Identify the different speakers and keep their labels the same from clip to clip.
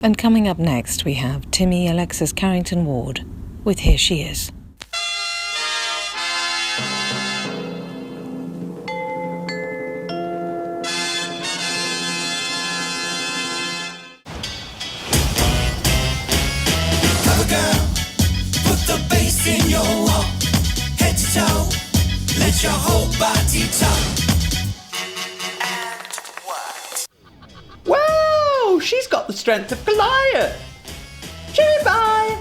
Speaker 1: And coming up next, we have TIMMY ALEXIS CARRINGTON WARD with Here She Is.
Speaker 2: Cover girl, put the bass in your walk, head to toe, let your whole body talk.
Speaker 3: Wow, she's got the strength of Goliath. Bye.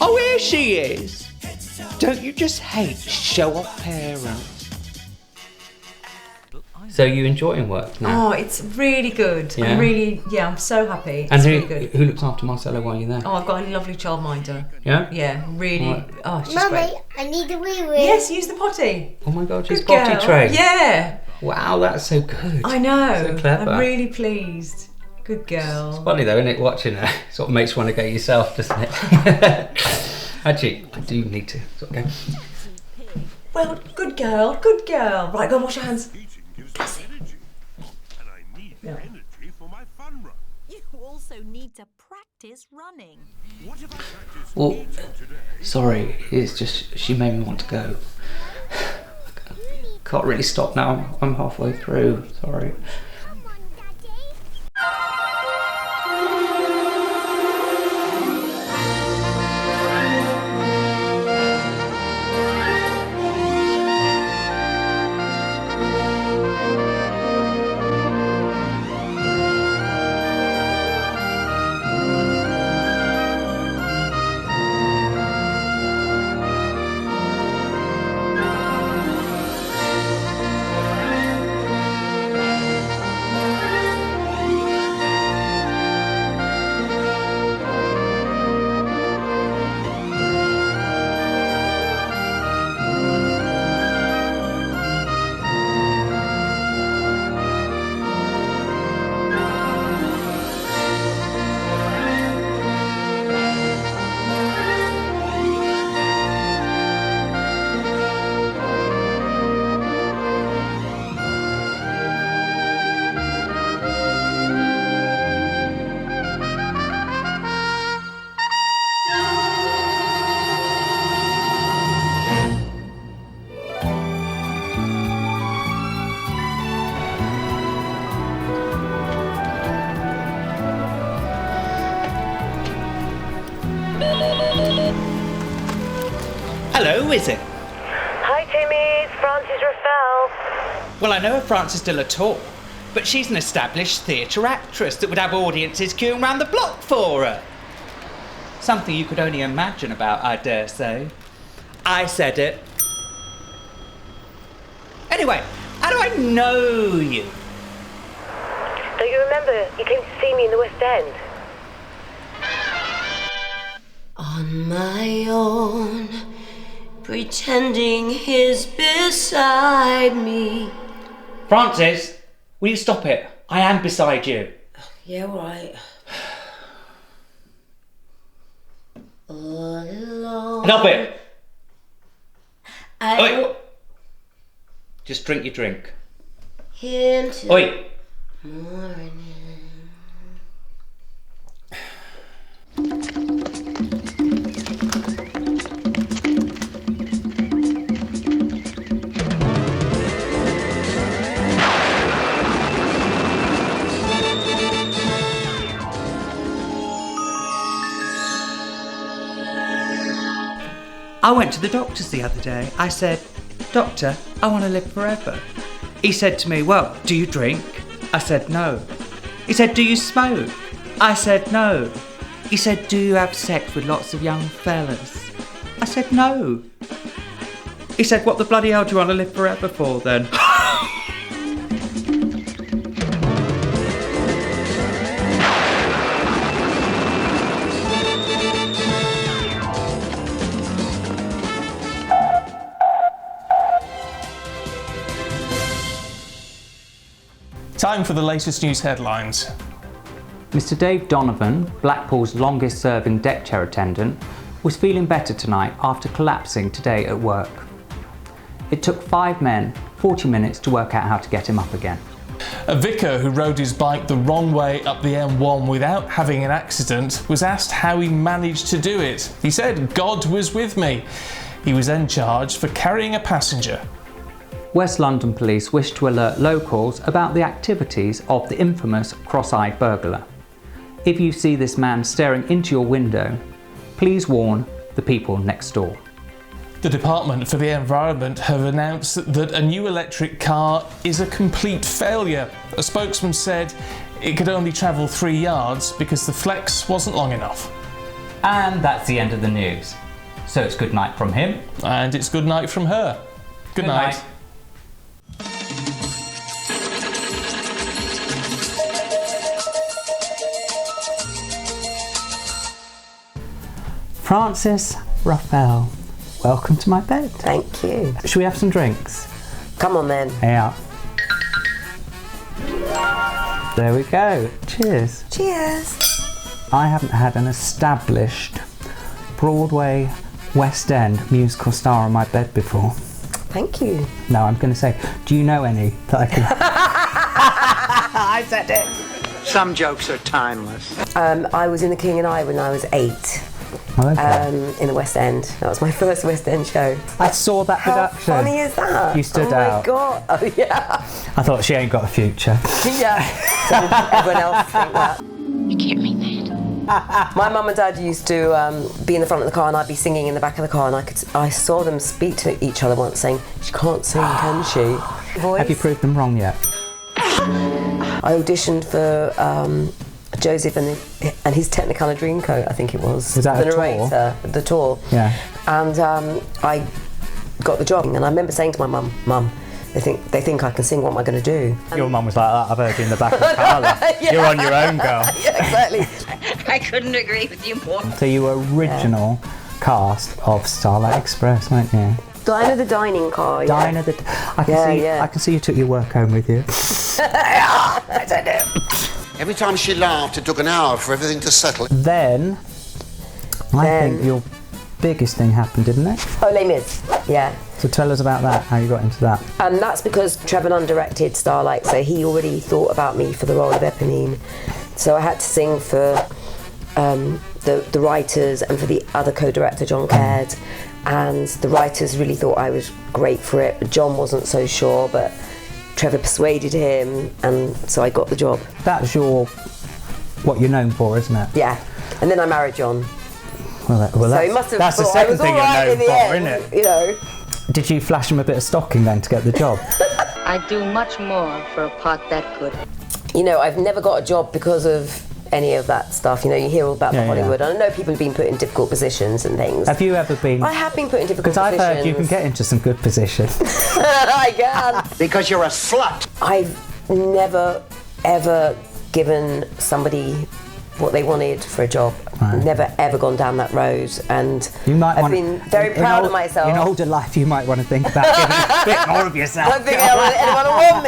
Speaker 3: Oh, here she is. Don't you just hate show-off parents?
Speaker 4: So you enjoying work now?
Speaker 5: Oh, it's really good.
Speaker 4: Yeah?
Speaker 5: I'm so happy.
Speaker 4: And
Speaker 5: It's really good.
Speaker 4: who looks after Marcella while you're there?
Speaker 5: Oh, I've got a lovely childminder.
Speaker 4: Yeah?
Speaker 5: Yeah, really.
Speaker 4: Right.
Speaker 5: Oh, she's
Speaker 6: Mummy,
Speaker 5: great.
Speaker 6: I need a wee-wee.
Speaker 5: Yes, use the potty.
Speaker 4: Oh my God, she's
Speaker 5: Good
Speaker 4: potty
Speaker 5: girl.
Speaker 4: trained.
Speaker 5: Yeah.
Speaker 4: Wow, that's so good.
Speaker 5: I know.
Speaker 4: So clever.
Speaker 5: I'm really pleased. Good girl.
Speaker 4: Funny though, isn't it? Watching her sort of makes you want to go yourself, doesn't it? Actually, I do need to sort of go.
Speaker 5: Well, good girl. Good girl. Right, go and wash your hands. That's it. Yeah.
Speaker 7: You also need to practice running.
Speaker 4: Well, sorry, it's just she made me want to go. Can't really stop now. I'm halfway through. Sorry.
Speaker 3: Hello, is it?
Speaker 8: Hi Timmy, it's Frances Ruffelle.
Speaker 3: Well, I know of Frances de la Tour, but she's an established theatre actress that would have audiences queuing round the block for her. Something you could only imagine about, I dare say. I said it. Anyway, how do I know you?
Speaker 8: Don't you remember you came to see me in the West End?
Speaker 6: On my own, pretending he's beside me.
Speaker 3: Frances, will you stop it? I am beside you.
Speaker 6: Yeah, right. All alone.
Speaker 3: Stop it!
Speaker 6: I
Speaker 3: Oi.
Speaker 6: want
Speaker 3: Just drink your drink.
Speaker 6: him to
Speaker 3: Oi!
Speaker 6: morning.
Speaker 3: I went to the doctor's the other day. I said, "Doctor, I want to live forever." He said to me, "Well, do you drink?" I said, "No." He said, "Do you smoke?" I said, "No." He said, "Do you have sex with lots of young fellas?" I said, "No." He said, "What the bloody hell do you want to live forever for then?"
Speaker 9: Time for the latest news headlines.
Speaker 4: Mr. Dave Donovan, Blackpool's longest serving deck chair attendant, was feeling better tonight after collapsing today at work. It took 5 men 40 minutes to work out how to get him up again.
Speaker 9: A vicar who rode his bike the wrong way up the M1 without having an accident was asked how he managed to do it. He said, "God was with me." He was then charged for carrying a passenger.
Speaker 4: West London Police wish to alert locals about the activities of the infamous cross-eyed burglar. If you see this man staring into your window, please warn the people next door.
Speaker 9: The Department for the Environment have announced that a new electric car is a complete failure. A spokesman said it could only travel 3 yards because the flex wasn't long enough.
Speaker 4: And that's the end of the news. So it's good night from him.
Speaker 9: And it's good night from her. Good night.
Speaker 4: Frances Ruffelle, welcome to my bed.
Speaker 5: Thank you.
Speaker 4: Should we have some drinks?
Speaker 5: Come on then.
Speaker 4: Yeah. There we go. Cheers.
Speaker 5: Cheers.
Speaker 4: I haven't had an established Broadway West End musical star on my bed before.
Speaker 5: Thank you.
Speaker 4: No, I'm going to say, do you know any that I can... I said it.
Speaker 10: Some jokes are timeless.
Speaker 5: I was in The King and I when I was 8.
Speaker 4: Oh, okay.
Speaker 5: In the West End. That was my first West End show.
Speaker 4: I saw that production.
Speaker 5: How funny is that?
Speaker 4: You stood
Speaker 5: out.
Speaker 4: out.
Speaker 5: Oh my god. Oh yeah.
Speaker 4: I thought she ain't got a future.
Speaker 5: Yeah. So did everyone else think that?
Speaker 6: You can't mean that.
Speaker 5: My mum and dad used to be in the front of the car and I'd be singing in the back of the car, and I saw them speak to each other once saying, "She can't sing, can she?" Voice.
Speaker 4: Have you proved them wrong yet?
Speaker 5: I auditioned for Joseph and his Technicolor Dreamcoat, I think it was.
Speaker 4: Was that
Speaker 5: the
Speaker 4: a tour?
Speaker 5: narrator, the tour.
Speaker 4: Yeah.
Speaker 5: And I got the job, and I remember saying to my mum, they think I can sing. What am I going to do?
Speaker 4: Your mum was like that. I've heard you in the back of the car.
Speaker 5: Yeah.
Speaker 4: You're on your own, girl.
Speaker 5: Yeah, exactly.
Speaker 6: I couldn't agree with you more.
Speaker 4: So you were original cast of Starlight Express, weren't you?
Speaker 5: Dinah the Dining Car.
Speaker 4: Dinah the... I can see you took your work home with you.
Speaker 5: Yes, I do.
Speaker 10: Every time she laughed, it took an hour for everything to settle.
Speaker 4: Then, I think your biggest thing happened, didn't it?
Speaker 5: Oh, Les Mis. Yeah.
Speaker 4: So tell us about that, how you got into that.
Speaker 5: And that's because Trevor Nunn directed Starlight, so he already thought about me for the role of Eponine. So I had to sing for the writers and for the other co-director, John Caird. And the writers really thought I was great for it, but John wasn't so sure, but Trevor persuaded him, and so I got the job.
Speaker 4: That's what you're known for, isn't it?
Speaker 5: Yeah. And then I married John.
Speaker 4: Well,
Speaker 5: so he must have
Speaker 4: that's the
Speaker 5: thought I
Speaker 4: second
Speaker 5: was
Speaker 4: thing
Speaker 5: all right
Speaker 4: you're
Speaker 5: in
Speaker 4: known
Speaker 5: the
Speaker 4: for,
Speaker 5: end,
Speaker 4: isn't it?
Speaker 5: you know.
Speaker 4: Did you flash him a bit of stocking then to get the job?
Speaker 6: I'd do much more for a part that good.
Speaker 5: You know, I've never got a job because of any of that stuff. You know, you hear all about Hollywood. And I know people have been put in difficult positions and things.
Speaker 4: Have you ever been?
Speaker 5: I have been put in difficult positions.
Speaker 4: Because I've heard you can get into some good positions.
Speaker 5: I can.
Speaker 10: Because you're a slut.
Speaker 5: I've never, ever given somebody what they wanted for a job. Right. Never, ever gone down that road. And I've been very proud of myself.
Speaker 4: In older life, you might want to think about giving a bit more of yourself.
Speaker 5: I don't think anyone will want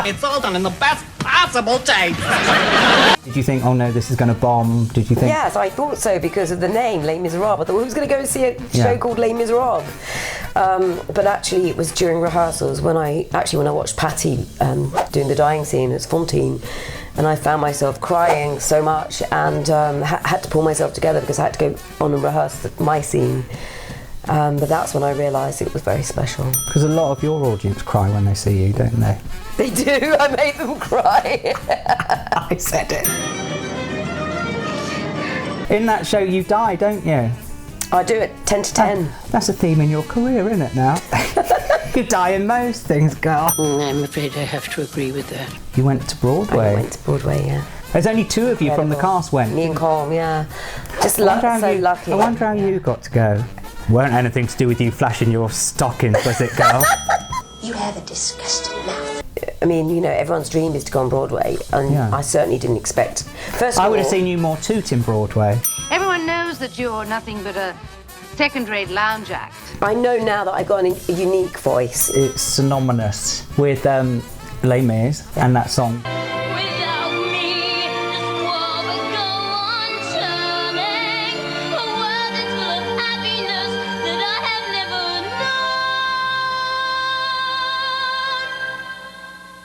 Speaker 5: me.
Speaker 10: It's all done in the best possible taste.
Speaker 4: Did you think, oh no, this is going to bomb? Did you think?
Speaker 5: Yes, I thought so because of the name, Les Miserables. I thought, who's going to go and see a show called Les Miserables? But actually, it was during rehearsals when I watched Patty doing the dying scene as Fantine, and I found myself crying so much and had to pull myself together because I had to go on and rehearse my scene. But that's when I realised it was very special.
Speaker 4: Because a lot of your audience cry when they see you, don't they?
Speaker 5: They do. I made them cry.
Speaker 4: I said it. In that show, you die, don't you?
Speaker 5: I do it 10 to 10.
Speaker 4: That's a theme in your career, isn't it now? You die in most things, girl.
Speaker 6: I'm afraid I have to agree with that.
Speaker 4: You went to Broadway?
Speaker 5: I went to Broadway, yeah.
Speaker 4: There's only 2 of you from the cast went.
Speaker 5: Me and Colm, yeah. Just so lucky.
Speaker 4: I wonder how you got to go. Weren't anything to do with you flashing your stockings, was it, girl?
Speaker 6: You have a disgusting mouth.
Speaker 5: I mean, you know, everyone's dream is to go on Broadway, and I certainly didn't expect. First of all,
Speaker 4: I would have seen you more tooting Broadway.
Speaker 11: Everyone knows that you're nothing but a second-rate lounge act.
Speaker 5: I know now that I've got a unique voice.
Speaker 4: It's synonymous with Les Mis and that song.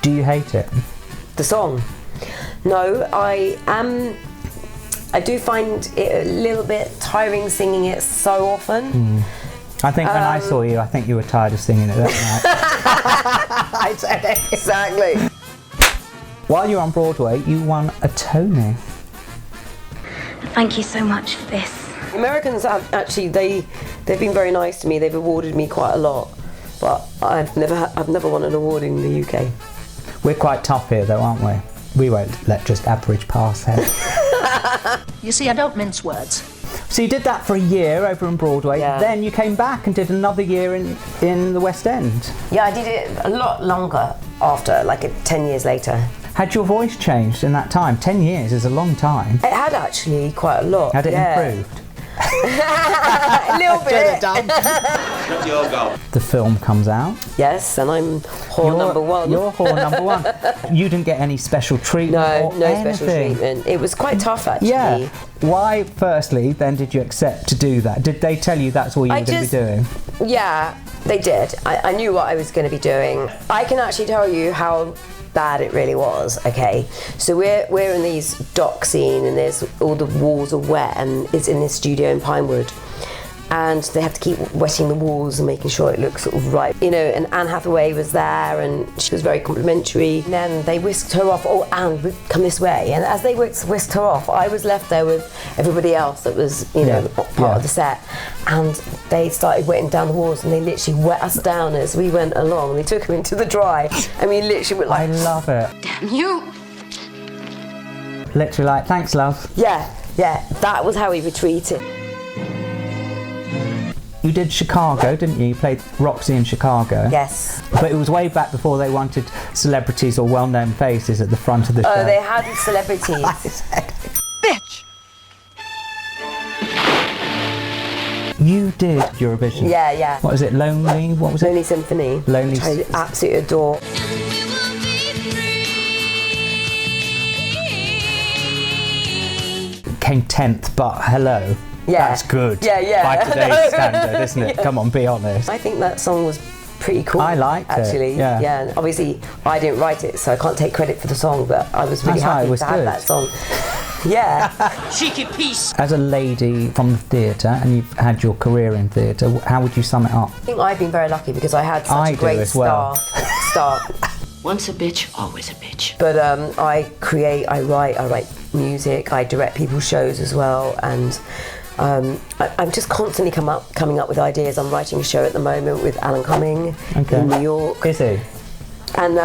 Speaker 4: Do you hate it?
Speaker 5: The song? No, I do find it a little bit tiring singing it so often.
Speaker 4: I think when I saw you, I think you were tired of singing it that night.
Speaker 5: I said it. Exactly.
Speaker 4: While you were on Broadway, you won a Tony.
Speaker 12: Thank you so much for this.
Speaker 5: Americans have actually, they've been very nice to me. They've awarded me quite a lot, but I've never won an award in the UK.
Speaker 4: We're quite tough here though, aren't we? We won't let just average pass it.
Speaker 7: You see, I don't mince words.
Speaker 4: So you did that for a year over in Broadway, then you came back and did another year in the West End.
Speaker 5: Yeah, I did it a lot longer after, like 10 years later.
Speaker 4: Had your voice changed in that time? 10 years is a long time.
Speaker 5: It had actually quite a lot.
Speaker 4: Had it improved?
Speaker 5: A little bit.
Speaker 4: The film comes out.
Speaker 5: Yes, and I'm whore number one.
Speaker 4: You're whore number one. You didn't get any special treatment
Speaker 5: No special treatment. It was quite tough actually.
Speaker 4: Yeah. Why, firstly, then did you accept to do that? Did they tell you that's what you were going to be doing?
Speaker 5: Yeah, they did. I knew what I was going to be doing. I can actually tell you how bad it really was. Okay, so we're in these dock scene and there's all the walls are wet and it's in this studio in Pinewood and they have to keep wetting the walls and making sure it looks sort of right, you know, and Anne Hathaway was there and she was very complimentary. And then they whisked her off. Oh, Anne, come this way. And as they whisked her off, I was left there with everybody else that was, you know, part of the set, and they started wetting down the walls and they literally wet us down as we went along. They took her into the dry and we literally were like,
Speaker 4: I love it.
Speaker 11: Damn you!
Speaker 4: Literally like, thanks love.
Speaker 5: Yeah, that was how we were treated.
Speaker 4: You did Chicago, didn't you? You played Roxy in Chicago.
Speaker 5: Yes.
Speaker 4: But it was way back before they wanted celebrities or well-known faces at the front of the show.
Speaker 5: Oh, they had celebrities.
Speaker 11: Bitch!
Speaker 4: You did Eurovision.
Speaker 5: Yeah.
Speaker 4: What was it? Lonely? What was it?
Speaker 5: Lonely Symphony.
Speaker 4: Lonely.
Speaker 5: Which I absolutely adore.
Speaker 4: Came 10th, but hello.
Speaker 5: Yeah.
Speaker 4: That's good.
Speaker 5: Yeah.
Speaker 4: By today's standard, isn't it? Come on, be honest.
Speaker 5: I think that song was pretty cool.
Speaker 4: I liked it.
Speaker 5: Actually, yeah. And obviously, I didn't write it, so I can't take credit for the song, but I was really happy to have that song. Yeah.
Speaker 7: Cheeky piece.
Speaker 4: As a lady from the theatre, and you've had your career in theatre, how would you sum it up?
Speaker 5: I think I've been very lucky because I had such a great start.
Speaker 7: Once a bitch, always a bitch.
Speaker 5: But I write music, I direct people's shows as well, and I'm just constantly coming up with ideas. I'm writing a show at the moment with Alan Cumming in New York.
Speaker 4: Is he?
Speaker 5: And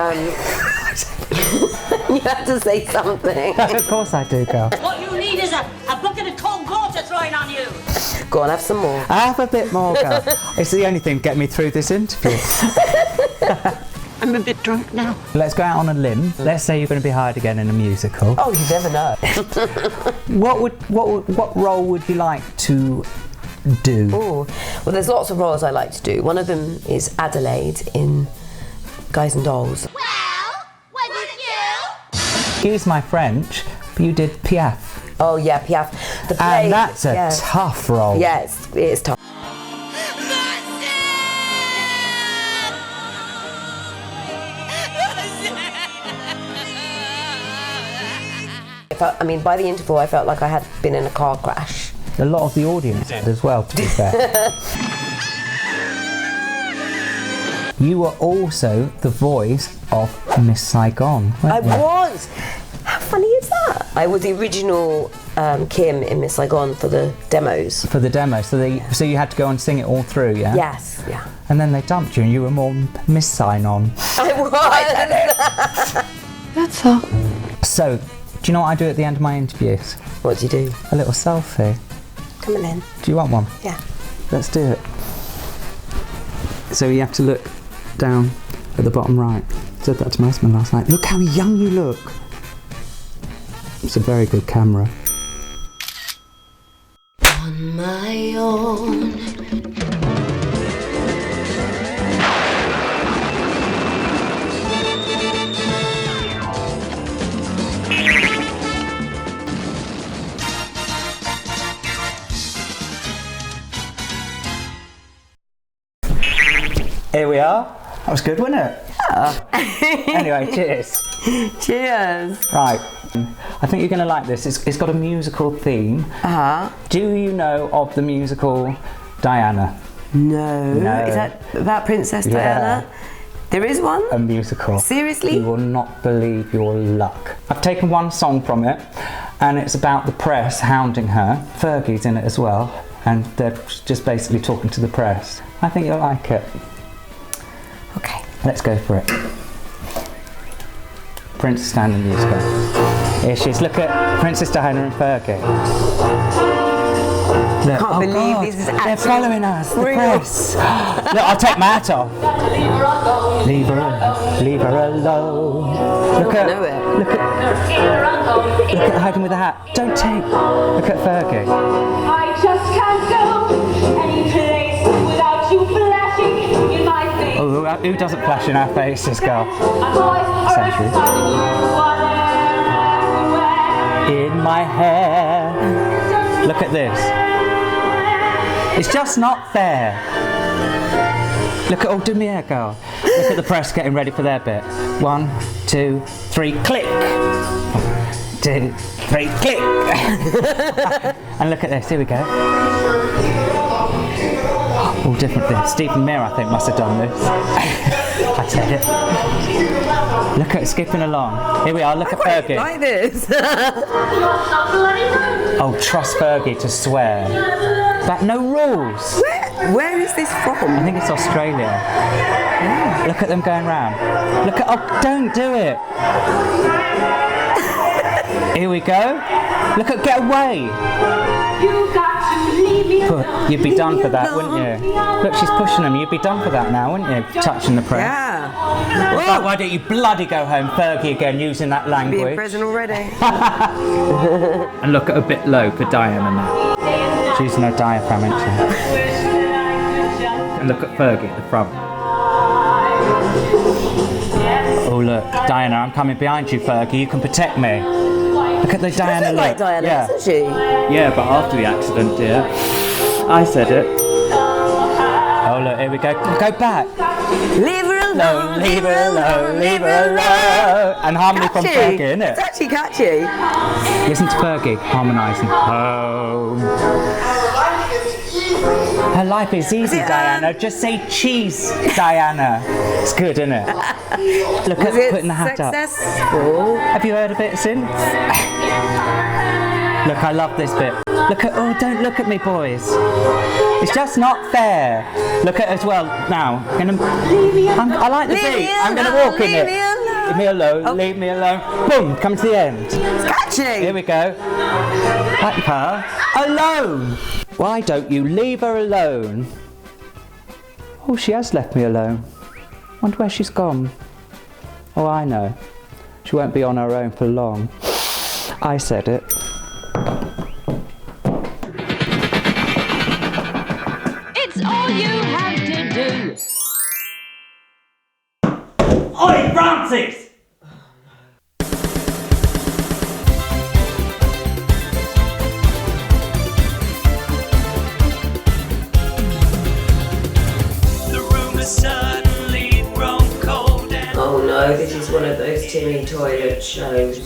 Speaker 5: you have to say something.
Speaker 4: Of course I do, girl.
Speaker 7: What you need is a bucket of cold water thrown on you.
Speaker 5: Go on, have some more.
Speaker 4: Have a bit more, girl. It's the only thing getting me through this interview.
Speaker 11: I'm a bit drunk now.
Speaker 4: Let's go out on a limb. Let's say you're going to be hired again in a musical.
Speaker 5: Oh, you never know.
Speaker 4: What role would you like to do?
Speaker 5: Well, there's lots of roles I like to do. One of them is Adelaide in Guys and Dolls.
Speaker 12: Well, was it you?
Speaker 4: Excuse my French, but you did Piaf.
Speaker 5: Oh yeah, Piaf. The play,
Speaker 4: and that's a tough role.
Speaker 5: Yeah, it is tough. I mean, by the interval, I felt like I had been in a car crash.
Speaker 4: A lot of the audience did as well, to be fair. You were also the voice of Miss Saigon, weren't you?
Speaker 5: I was! How funny is that? I was the original Kim in Miss Saigon for the demos.
Speaker 4: For the demo, so you had to go and sing it all through, yeah?
Speaker 5: Yes, yeah.
Speaker 4: And then they dumped you and you were more Miss Sign-On.
Speaker 5: I was!
Speaker 11: That's all.
Speaker 4: So, do you know what I do at the end of my interviews?
Speaker 5: What do you do?
Speaker 4: A little selfie.
Speaker 5: Come on then.
Speaker 4: Do you want one?
Speaker 5: Yeah.
Speaker 4: Let's do it. So you have to look down at the bottom right. I said that to my husband last night. Look how young you look. It's a very good camera.
Speaker 2: On my own.
Speaker 4: Here we are.
Speaker 3: That was good, wasn't it?
Speaker 5: Yeah.
Speaker 3: Anyway, cheers.
Speaker 5: Cheers.
Speaker 3: Right. I think you're going to like this. It's got a musical theme. Do you know of the musical Diana?
Speaker 5: No. Is that about Princess Diana? There is one?
Speaker 3: A musical.
Speaker 5: Seriously?
Speaker 3: You will not believe your luck. I've taken one song from it, and it's about the press hounding her. Fergie's in it as well, and they're just basically talking to the press. I think you'll like it.
Speaker 5: Okay.
Speaker 3: Let's go for it. Princess Diana musical. Here she is. Look at Princess Diana and Fergie. Look,
Speaker 5: Can't believe this is actually...
Speaker 3: They're following us, the
Speaker 5: real.
Speaker 3: press. Look, I'll take my hat off. Leave her alone. Leave her alone. Look at hiding with the hat. Don't take. Look at Fergie.
Speaker 13: I just can't go any place without you flashing in my face.
Speaker 3: Oh, who doesn't flash in our faces, girl?
Speaker 13: Century.
Speaker 3: In my hair. Look at this. It's just not fair. Look at, oh, do me hair, girl. Look at the press getting ready for their bit. 1, 2, 3, click. 1, 2, 3, click. And look at this, here we go. All different things. Stephen Meyer, I think, must have done this. I said it. Look at it skipping along. Here we are, look at Fergie.
Speaker 5: Like this.
Speaker 3: Oh, trust Fergie to swear. But no rules.
Speaker 5: Where is this from?
Speaker 3: I think it's Australia. Yeah. Look at them going round. Look at, oh, don't do it. Here we go. Look at, get away. You'd be done for that, wouldn't you? Look, she's pushing them. You'd be done for that now, wouldn't you? Touching the press.
Speaker 5: Yeah.
Speaker 3: Well, why don't you bloody go home, Fergie, again, using that language?
Speaker 5: Be in prison already.
Speaker 3: And look at a bit low for Diana now. She's no diaphragm, isn't she? And look at Fergie at the front. Oh look, Diana, I'm coming behind you, Fergie. You can protect me. Look at the Diana look.
Speaker 5: Like Diana, isn't she?
Speaker 3: Yeah, but after the accident, dear. I said it. Oh look, here we go. Go back.
Speaker 5: Leave her alone.
Speaker 3: Leave her alone. Leave her alone. And harmony from Fergie, isn't it?
Speaker 5: It's actually catchy.
Speaker 3: Listen to Fergie harmonising. Home. Her life is easy, Diana. Just say cheese, Diana. It's good, isn't it? Look at putting the hat up. Have you heard of it since? Look, I love this bit. Look at, oh, don't look at me, boys. It's just not fair. Look at it as well now. I like the beat. I'm going to walk in it. Leave me alone. Oh. Leave me alone. Boom, come to the end.
Speaker 5: It's catchy.
Speaker 3: Here we go. Like her. Alone. Why don't you leave her alone? Oh, she has left me alone. Wonder where she's gone. Oh, I know. She won't be on her own for long. I said it.
Speaker 13: It's all you have to do.
Speaker 3: Oi, Francis!
Speaker 5: Oh no, this is one of those Timmy toilet shows.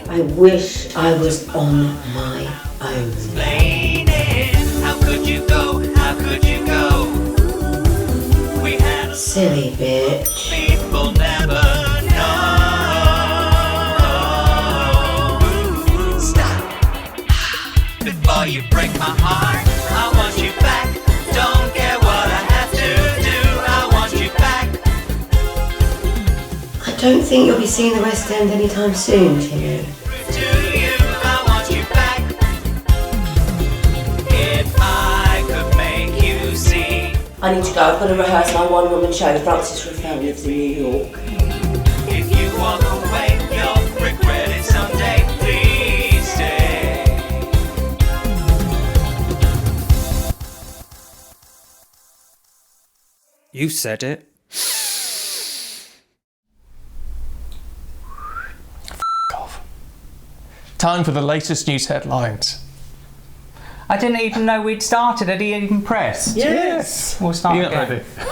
Speaker 5: I wish I was on my own.
Speaker 2: How could you go? How could you go? We had a
Speaker 5: silly bitch.
Speaker 2: People never know. Stop before you break my heart. I want you back. Don't care what I have to do. I want you back.
Speaker 5: I don't think you'll be seeing the West End anytime soon, Timmy. I need to go. I've got to rehearse my one-woman show. Frances Ruffelle lives in New York.
Speaker 2: If you walk away, you'll regret it someday. Please stay.
Speaker 3: You said it.
Speaker 9: F*** off. Time for the latest news headlines.
Speaker 4: I didn't even know we'd started. Had he even pressed?
Speaker 9: Yes.
Speaker 4: We'll start
Speaker 9: You're not
Speaker 4: again.
Speaker 9: ready.